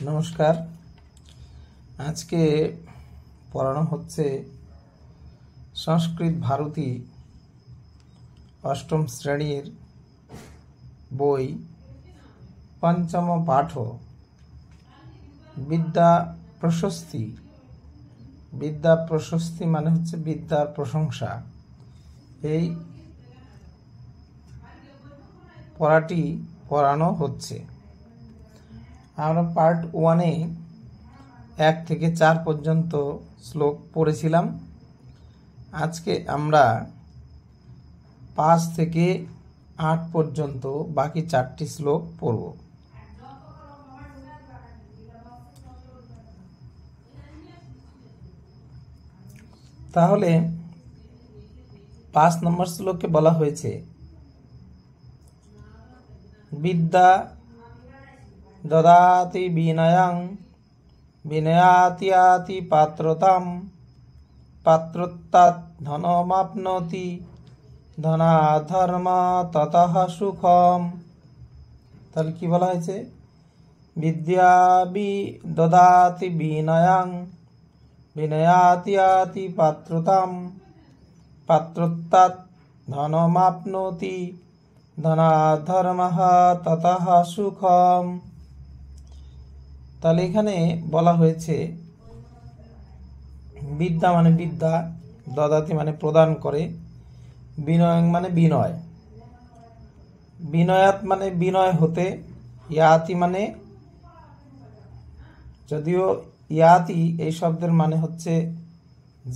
নমস্কার। আজকে পড়ানো হচ্ছে সংস্কৃত ভারতী অষ্টম শ্রেণীর বই পঞ্চম পাঠ বিদ্যা প্রশস্তি। বিদ্যা প্রশস্তি মানে হচ্ছে বিদ্যার প্রশংসা। এই পড়াটি পড়ানো হচ্ছে। আমরা পার্ট 1-এ 1 থেকে 4 পর্যন্ত শ্লোক পড়েছিলাম। আজকে আমরা 5 থেকে 8 পর্যন্ত বাকি 4টি শ্লোক পড়ব। তাহলে 5 নম্বর শ্লোকে বলা হয়েছে বিদ্যা দদাতি বিনয়ং বিনয়াতিয়াতি পাত্রতাম পাত্রত্বাৎ ধনমাপ্নোতি ধনাধর্ম ততঃ সুখম। তাহলে কি বলা হয়েছে? বিদ্যা দদাতি বিনয়ং বিনয়াতিয়াতি পাত্রতাম পাত্রত্বাৎ ধনমাপ্নোতি ধনাধর্মঃ ততঃ সুখম। তাহলে এখানে বলা হয়েছে বিদ্যা মানে বিদ্যা, দদাতি মানে প্রদান করে, বিনয় মানে বিনয়, বিনয়াত মানে বিনয় হতে, ইয়াতি মানে, যদিও ইয়াতি এই শব্দের মানে হচ্ছে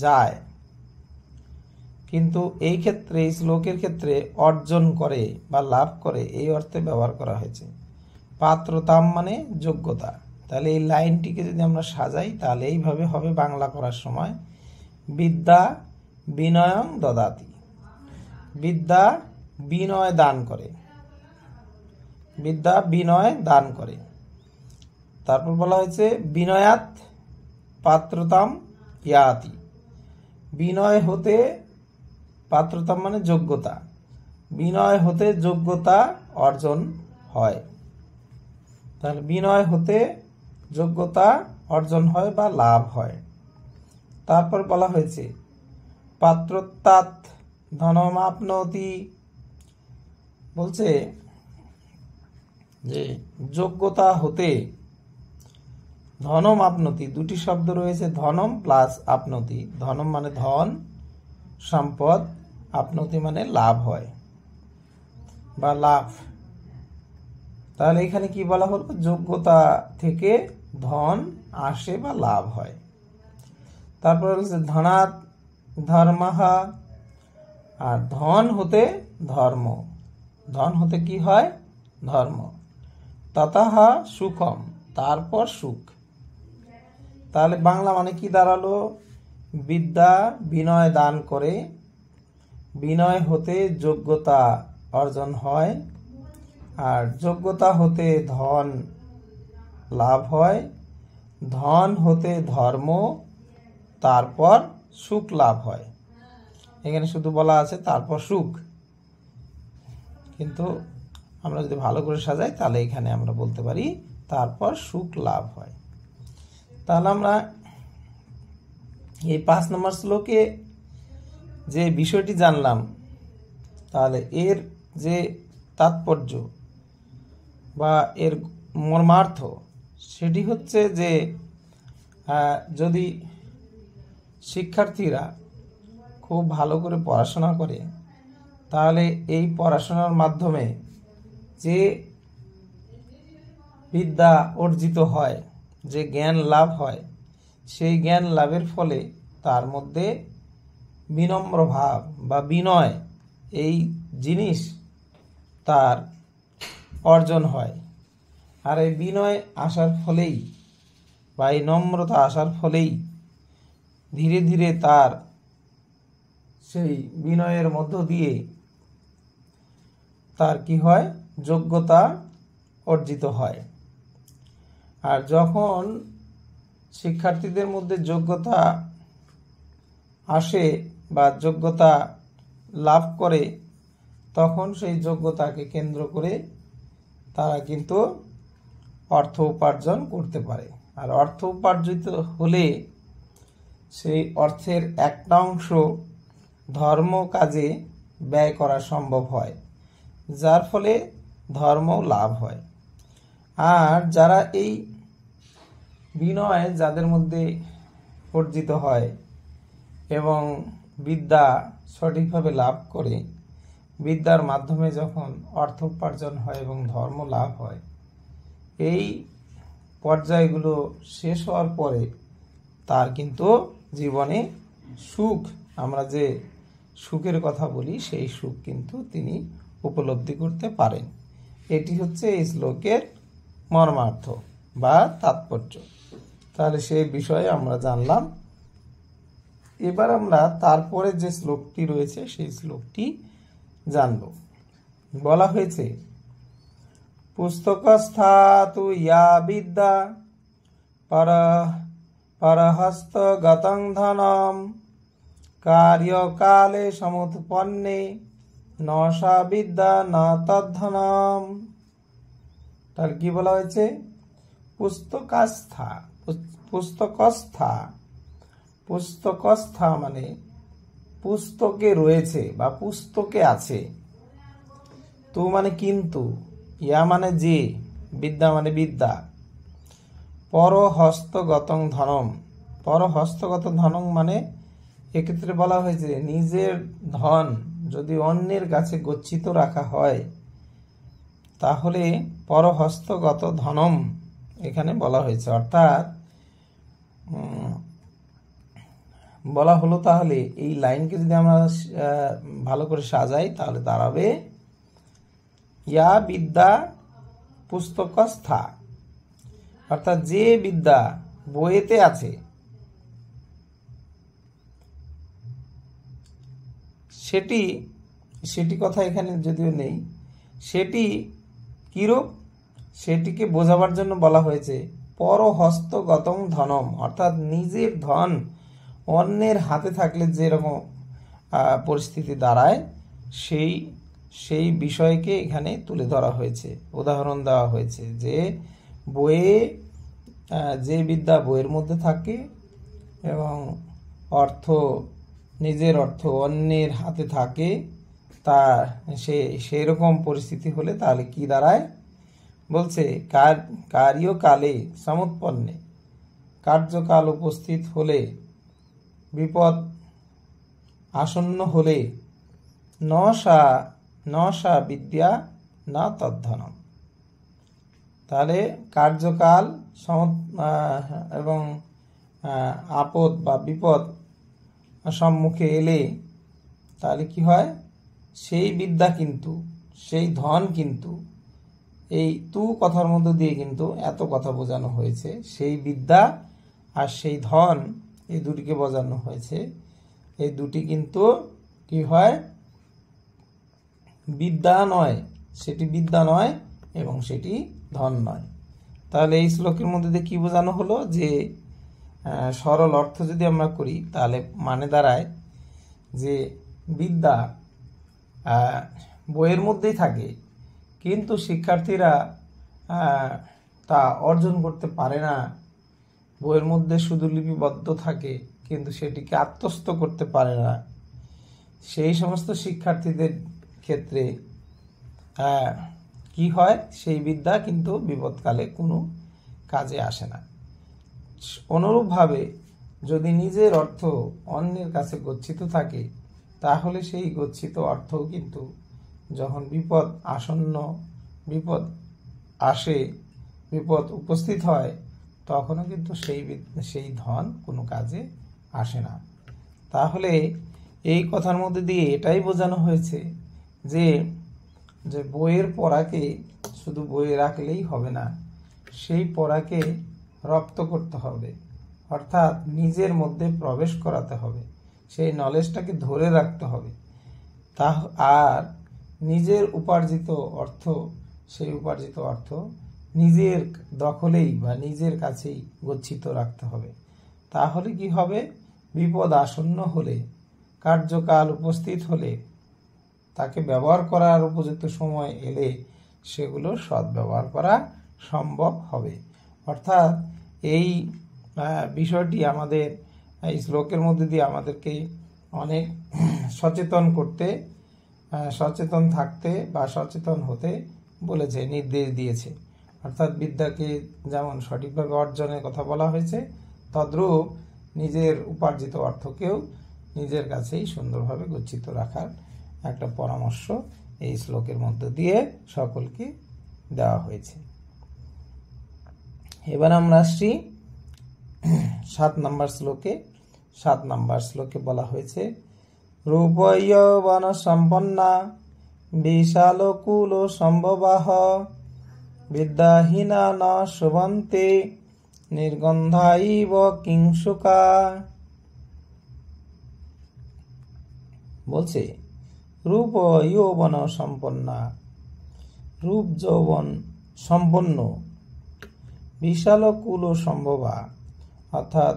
যায়, কিন্তু এই ক্ষেত্রে এই শ্লোকের ক্ষেত্রে অর্জন করে বা লাভ করে এই অর্থে ব্যবহার করা হয়েছে। পাত্রতাম মানে যোগ্যতা। তাহলে এই লাইনটিকে যদি আমরা সাজাই তাহলে এইভাবে হবে বাংলা করার সময়, বিদ্যা বিনয়ং দদাতি। বিদ্যা বিনয় দান করে, বিদ্যা বিনয় দান করে। তারপর বলা হয়েছে বিনয়াত পাত্রতাম ইয়াতি। বিনয় হতে, পাত্রতাম মানে যোগ্যতা, বিনয় হতে যোগ্যতা অর্জন হয়। তাহলে বিনয় হতে যোগ্যতা অর্জন হয় বা লাভ হয়। তারপর বলা হয়েছে পাত্রত্বাৎ ধনমাপ্নোতি। বলছে যে যোগ্যতা হতে ধনম আপনতি, দুটি শব্দ রয়েছে, ধনম প্লাস আপনতি। ধনম মানে ধন সম্পদ, আপনতি মানে লাভ হয় বা লাভ। তাহলে এখানে কি বলা হলো? যোগ্যতা থেকে ধন আসে বা লাভ হয়। তারপর হচ্ছে ধনাৎ ধর্মঃ, আর ধন হতে ধর্ম, ধন হতে কি হয়? ধর্ম। ততঃ সুখম, তারপর সুখ। তাহলে বাংলা মানে কি দাঁড়ালো? বিদ্যা বিনয় দান করে, বিনয় হতে যোগ্যতা অর্জন হয়, আর যোগ্যতা হতে ধন লাভ হয়, ধন হতে ধর্ম, তারপর সুখ লাভ হয়। এখানে শুধু বলা আছে তারপর সুখ, কিন্তু আমরা যদি ভালো করে সাজাই তাহলে এখানে আমরা বলতে পারি তারপর সুখ লাভ হয়। তাহলে আমরা এই 5 নম্বর শ্লোকে যে বিষয়টি জানলাম, তাহলে এর যে তাৎপর্য বা এর মর্মার্থ সেটি হচ্ছে যে যদি শিক্ষার্থীরা খুব ভালো করে পড়াশোনা করে তাহলে এই পড়াশোনার মাধ্যমে যে বিদ্যা অর্জিত হয়, যে জ্ঞান লাভ হয়, সেই জ্ঞান লাভের ফলে তার মধ্যে বিনম্র ভাব বা বিনয় এই জিনিস তার অর্জন হয়। আর এই বিনয় আসার ফলেই বা এই নম্রতা আসার ফলেই ধীরে ধীরে তার সেই বিনয়ের মধ্য দিয়ে তার কি হয়? যোগ্যতা অর্জিত হয়। আর যখন শিক্ষার্থীদের মধ্যে যোগ্যতা আসে বা যোগ্যতা লাভ করে, তখন সেই যোগ্যতাকে কেন্দ্র করে তারা কিন্তু অর্থ উপার্জন করতে পারে। আর অর্থ উপার্জিত হলে সেই অর্থের একটা অংশ ধর্ম কাজে ব্যয় করা সম্ভব হয়, যার ফলে ধর্ম লাভ হয়। আর যারা এই বিনয় যাদের মধ্যে অর্জিত হয় এবং বিদ্যা সঠিকভাবে লাভ করে, বিদ্যার মাধ্যমে যখন অর্থ উপার্জন হয় এবং ধর্ম লাভ হয়, এই পর্যায়গুলো শেষ হওয়ার পরে তার কিন্তু জীবনে সুখ, আমরা যে সুখের কথা বলি, সেই সুখ কিন্তু তিনি উপলব্ধি করতে পারেন। এটি হচ্ছে এই শ্লোকের মর্মার্থ বা তাৎপর্য। তাহলে সেই বিষয়ে আমরা জানলাম। এবার আমরা তারপরে যে শ্লোকটি রয়েছে সেই শ্লোকটি জানব। বলা হয়েছে, পুস্তকস্থা তু ইয়া বিদ্যা পরহস্তগতং ধনম কার্যকালে সমুৎপন্নে ন সা বিদ্যা না তদ্ধনম। তার কি বলা হয়েছে? পুস্তকস্থা। পুস্তকস্থা, পুস্তকস্থা মানে পুস্তকে রয়েছে বা পুস্তকে আছে। তু মানে কিন্তু, ইয়া মানে যে, বিদ্যা মানে বিদ্যা, পরহস্তগতং ধনম। পরহস্তগত ধনম মানে এক্ষেত্রে বলা হয়েছে নিজের ধন যদি অন্যের কাছে গচ্ছিত রাখা হয় তাহলে পরহস্তগত ধনম এখানে বলা হয়েছে। অর্থাৎ বলা হলো, তাহলে এই লাইনকে যদি আমরা ভালো করে সাজাই তাহলে দাঁড়াবে ইয়া বিদ্যা পুস্তকস্থা, অর্থাৎ যে বিদ্যা বইয়েতে আছে সেটি কথা এখানে যদিও নেই, সেটি কিরূপ সেটিকে বোঝাবার জন্য বলা হয়েছে পরহস্তগতং ধনম, অর্থাৎ নিজের ধন অন্যের হাতে থাকলে যেরকম পরিস্থিতি দাঁড়ায় সেই বিষয়কে এখানে তুলে ধরা হয়েছে, উদাহরণ দেওয়া হয়েছে। যে বইয়ে যে বিদ্যা বইয়ের মধ্যে থাকে এবং নিজের অর্থ অন্যের হাতে থাকে, তা সেই রকম পরিস্থিতি হলে তাহলে কি দাঁড়ায়? বলছে কার্যকালে সমুৎপন্নে, কার্যকাল উপস্থিত হলে, বিপদ আসন্ন হলে ন সা বিদ্যা না তদ্ধনম। তাহলে কার্যকাল এবং আপদ বা বিপদ সম্মুখে এলে তাহলে কি হয়? সেই বিদ্যা কিন্তু, সেই ধন কিন্তু, এই তু কথার মধ্যে দিয়ে কিন্তু এত কথা বোঝানো হয়েছে। সেই বিদ্যা আর সেই ধন, এই দুটিকে বোঝানো হয়েছে। এই দুটি কিন্তু কি হয়? বিদ্যা নয়, সেটি বিদ্যা নয় এবং সেটি ধন নয়। তাহলে এই শ্লোকের মধ্যে দিয়ে কি বোঝানো হলো? যে সরল অর্থ যদি আমরা করি তাহলে মানে দাঁড়ায় যে বিদ্যা বইয়ের মধ্যেই থাকে, কিন্তু শিক্ষার্থীরা তা অর্জন করতে পারে না। বইয়ের মধ্যে শুধু লিপিবদ্ধ থাকে কিন্তু সেটিকে আত্মস্থ করতে পারে না। সেই সমস্ত শিক্ষার্থীদের ক্ষেত্রে কি হয়? সেই বিদ্যা কিন্তু বিপদকালে কোনো কাজে আসে না। অনুরূপভাবে যদি নিজের অর্থ অন্যের কাছে গচ্ছিত থাকে তাহলে সেই গচ্ছিত অর্থও কিন্তু যখন বিপদ আসন্ন, বিপদ আসে, বিপদ উপস্থিত হয়, তখনও কিন্তু সেই ধন কোনো কাজে আসে না। তাহলে এই কথার মধ্যে দিয়ে এটাই বোঝানো হয়েছে যে বইয়ের পড়াকে শুধু বইয়ে রাখলেই হবে না, সেই পড়াকে রপ্ত করতে হবে, অর্থাৎ নিজের মধ্যে প্রবেশ করাতে হবে, সেই নলেজটাকে ধরে রাখতে হবে। আর নিজের উপার্জিত অর্থ, সেই উপার্জিত অর্থ নিজের দখলেই বা নিজের কাছেই গচ্ছিত রাখতে হবে। তাহলে কি হবে? বিপদ আসন্ন হলে, কার্যকাল উপস্থিত হলে, তাকে ব্যবহার করার উপযুক্ত সময় এলে সেগুলো সদ্ব্যবহার করা সম্ভব হবে। অর্থাৎ এই বিষয়টি আমাদের এই শ্লোকের মধ্যে দিয়ে আমাদেরকে অনেক সচেতন থাকতে বা সচেতন হতে বলেছে, নির্দেশ দিয়েছে। অর্থাৎ বিদ্যাকে যেমন সঠিকভাবে অর্জনের কথা বলা হয়েছে, তদ্রূপ নিজের উপার্জিত অর্থকেও নিজের কাছেই সুন্দরভাবে গচ্ছিত রাখার একটা পরামর্শ এই শ্লোকের মধ্য দিয়ে সকলকে দেওয়া হয়েছে। এবার আমরা আসছি 7 নম্বর শ্লোকে। 7 নম্বর শ্লোকে বলা হয়েছে, রূপ যৌবন সম্পন্না বিশালকুল সম্ভবাহ বিদ্যাহীনা ন শোভন্তে নির্গন্ধাইব কিংশুকা। বলছে রূপ যৌবন সম্পন্না, রূপ যৌবন সম্পন্ন, বিশালকুল সম্ভবা অর্থাৎ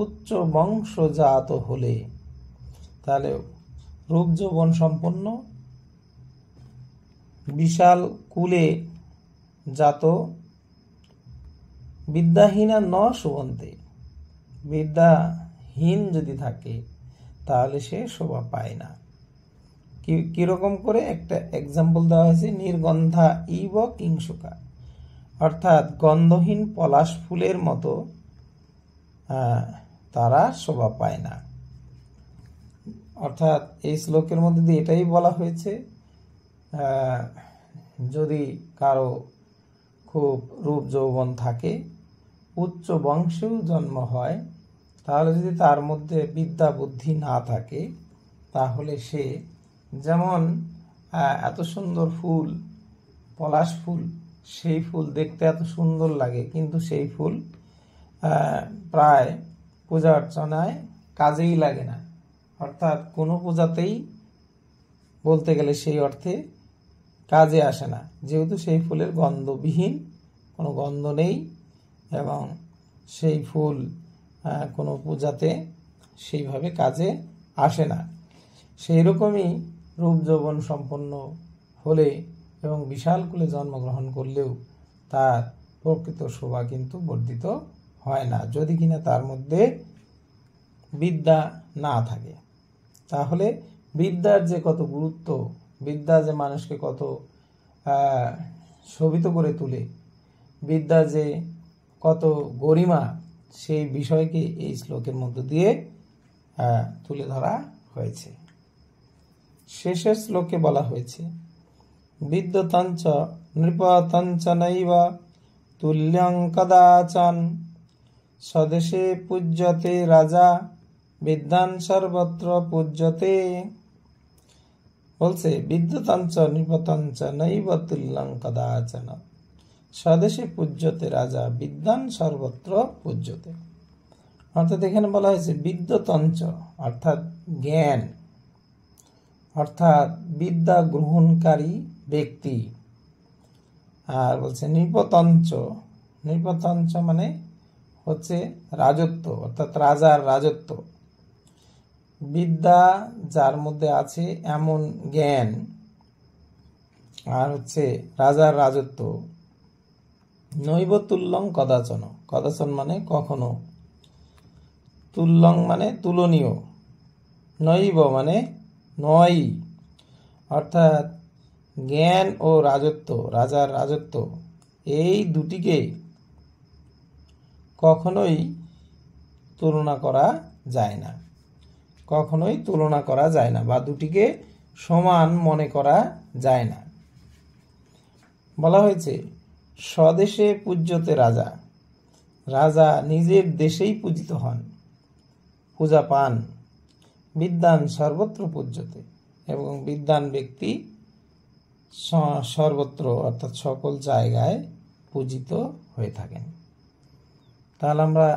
উচ্চ বংশজাত হলে, তাহলে রূপ যৌবন সম্পন্ন, বিশাল কুলে জাত, বিদ্যাহীনা ন শোভন্তে, বিদ্যাহীন যদি থাকে তাহলে সে শোভা পায় না। কিরকম করে একটা এক্সাম্পল দেওয়া হয়েছে, নির্গন্ধা ইব কিংশুকা, অর্থাৎ গন্ধহীন পলাশ ফুলের মতো তারা শোভা পায় না। অর্থাৎ এই শ্লোকের মধ্যে দিয়ে এটাই বলা হয়েছে, যদি কারো খুব রূপ যৌবন থাকে, উচ্চ বংশেও জন্ম হয়, তাহলে যদি তার মধ্যে বিদ্যা বুদ্ধি না থাকে, তাহলে সে যেমন এত সুন্দর ফুল, পলাশ ফুল, সেই ফুল দেখতে এত সুন্দর লাগে, কিন্তু সেই ফুল প্রায় পূজা অর্চনায় কাজেই লাগে না। অর্থাৎ কোনো পূজাতেই বলতে গেলে সেই অর্থে কাজে আসে না, যেহেতু সেই ফুলের গন্ধবিহীন, কোনো গন্ধ নেই, এবং সেই ফুল কোনো পূজাতে সেইভাবে কাজে আসে না। সেই রকমই রূপ যৌবন সম্পন্ন হলে এবং বিশাল কুলে জন্মগ্রহণ করলেও তার প্রকৃত শোভা কিন্তু বর্ধিত হয় না, যদি কিনা তার মধ্যে বিদ্যা না থাকে। তাহলে বিদ্যার যে কত গুরুত্ব, বিদ্যা যে মানুষকে কত শোভিত করে তোলে, বিদ্যা যে কত গরিমা, সেই বিষয়কে এই শ্লোকের মধ্য দিয়ে তুলে ধরা হয়েছে। শেষের শ্লোকে বলা হয়েছে, বিদ্যতঞ্চ নৃপতঞ্চ নৈব তুল্যং কদাচন স্বদেশে পূজ্যতে রাজা বিদ্যান সর্বত্র পূজ্যতে। বলছে বিদ্যতঞ্চ নৃপতঞ্চ নৈব তুল্যং কদাচন স্বদেশে পূজ্যতে রাজা বিদ্যান সর্বত্র পূজ্যতে। অর্থাৎ এখানে বলা হয়েছে বিদ্যতঞ্চ অর্থাৎ জ্ঞান, অর্থাৎ বিদ্যা গ্রহণকারী ব্যক্তি। আর বলছে নৃপতঞ্চ, নৃপতঞ্চ মানে হচ্ছে রাজত্ব, অর্থাৎ রাজার রাজত্ব। বিদ্যা যার মধ্যে আছে এমন জ্ঞান, আর হচ্ছে রাজার রাজত্ব। নৈব তুল্যং কদাচন, কদাচন মানে কখনো, তুল্যং মানে তুলনীয়, নৈব মানে নয়, অর্থাৎ জ্ঞান ও রাজত্ব, রাজার রাজত্ব, এই দুটিকে কখনোই তুলনা করা যায় না, কখনোই তুলনা করা যায় না, বা দুটিকে সমান মনে করা যায় না। বলা হয়েছে স্বদেশে পূজ্যতে রাজা, রাজা নিজের দেশেই পূজিত হন, পূজা পান। বিদ্যান সর্বত্র পূজ্যতে, এবং বিদ্যান ব্যক্তি সর্বত্র অর্থাৎ সকল জায়গায় পূজিত হয়ে থাকেন। তাহলে আমরা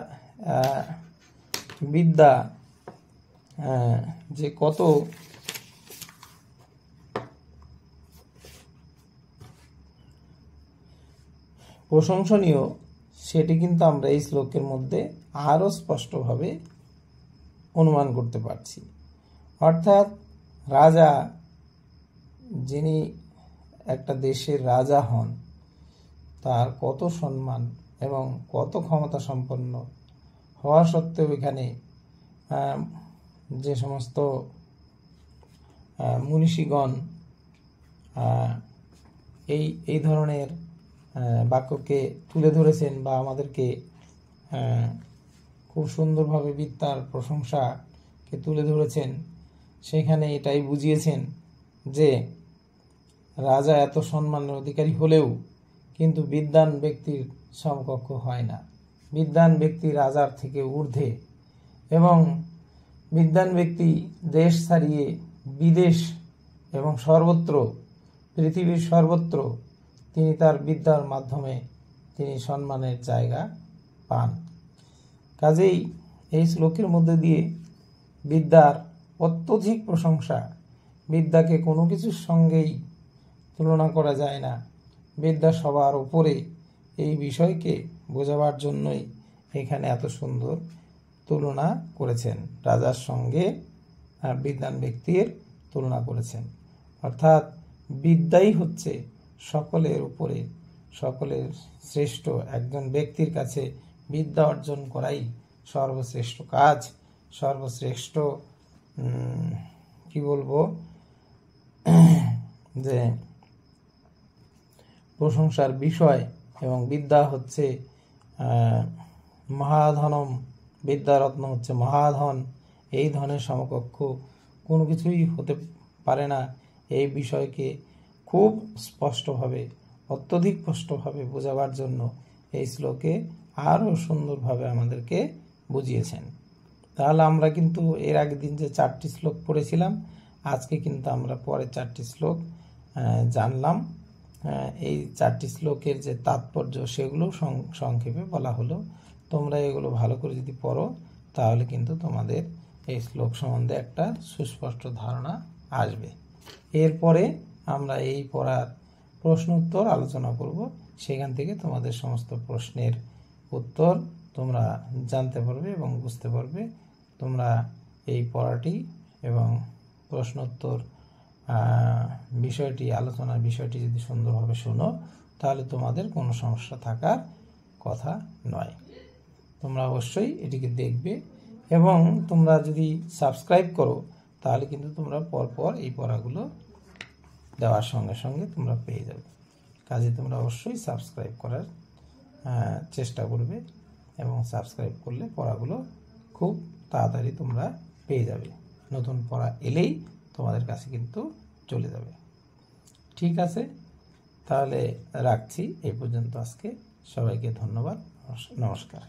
বিদ্যা যে কত প্রশংসনীয়, সেটি কিন্তু আমরা এই শ্লোকের মধ্যে আরো স্পষ্টভাবে অনুমান করতে পারছি। অর্থাৎ রাজা, যিনি একটা দেশের রাজা হন, তার কত সম্মান এবং কত ক্ষমতা সম্পন্ন হওয়া সত্ত্বেও এখানে যে সমস্ত মনীষীগণ এই ধরনের বাক্যকে তুলে ধরেছেন বা আমাদেরকে খুব সুন্দরভাবে বিদ্যার প্রশংসাকে তুলে ধরেছেন, সেখানে এটাই বুঝিয়েছেন যে রাজা এত সম্মানের অধিকারী হলেও কিন্তু বিদ্বান ব্যক্তির সমকক্ষ হয় না। বিদ্বান ব্যক্তি রাজার থেকে ঊর্ধ্বে, এবং বিদ্বান ব্যক্তি দেশ ছাড়িয়ে বিদেশ এবং সর্বত্র, পৃথিবীর সর্বত্র তিনি তার বিদ্যার মাধ্যমে তিনি সম্মানের জায়গা পান। কাজেই এই শ্লোকের মধ্যে দিয়ে বিদ্যার অত্যধিক প্রশংসা, বিদ্যাকে কোনো কিছুর সঙ্গেই তুলনা করা যায় না, বিদ্যা সবার উপরে, এই বিষয়কে বোঝাবার জন্যই এখানে এত সুন্দর তুলনা করেছেন। রাজার সঙ্গে বিদ্বান ব্যক্তির তুলনা করেছেন, অর্থাৎ বিদ্যাই হচ্ছে সকলের উপরে, সকলের শ্রেষ্ঠ। একজন ব্যক্তির কাছে বিদ্যা অর্জন করাই সর্বশ্রেষ্ঠ কাজ, সর্বশ্রেষ্ঠ কি বলবো যে প্রশংসার বিষয়। এবং বিদ্যা হচ্ছে মহাধনম, বিদ্যারত্ন হচ্ছে মহাধন। এই ধনের সমকক্ষ কোনো কিছুই হতে পারে না। এই বিষয়কে খুব স্পষ্টভাবে, অত্যধিক স্পষ্টভাবে বোঝাবার জন্য এই শ্লোকে আরও সুন্দরভাবে আমাদেরকে বুঝিয়েছেন। তাহলে আমরা কিন্তু এর আগের দিন যে 4টি শ্লোক পড়েছিলাম, আজকে কিন্তু আমরা পরের 4টি শ্লোক জানলাম। এই 4টি শ্লোকের যে তাৎপর্য সেগুলো সংক্ষেপে বলা হলো। তোমরা এগুলো ভালো করে যদি পড়ো তাহলে কিন্তু তোমাদের এই শ্লোক সম্বন্ধে একটা সুস্পষ্ট ধারণা আসবে। এরপরে আমরা এই পড়ার প্রশ্ন উত্তর আলোচনা করব। সেখান থেকে তোমাদের সমস্ত প্রশ্নের উত্তর তোমরা জানতে পারবে এবং বুঝতে পারবে। তোমরা এই পড়াটি এবং প্রশ্নোত্তর বিষয়টি, আলোচনার বিষয়টি যদি সুন্দরভাবে শোনো তাহলে তোমাদের কোনো সমস্যা থাকার কথা নয়। তোমরা অবশ্যই এটিকে দেখবে এবং তোমরা যদি সাবস্ক্রাইব করো তাহলে কিন্তু তোমরা পরপর এই পড়াগুলো দেওয়ার সঙ্গে সঙ্গে তোমরা পেয়ে যাবে। কাজে তোমরা অবশ্যই সাবস্ক্রাইব করার চেষ্টা করবে এবং সাবস্ক্রাইব করলে পড়াগুলো খুব তাড়াতাড়ি তোমরা পেয়ে যাবে। নতুন পড়া এলেই তোমাদের কাছে কিন্তু চলে যাবে। ঠিক আছে, তাহলে রাখছি এই পর্যন্ত আজকে। সবাইকে ধন্যবাদ, নমস্কার।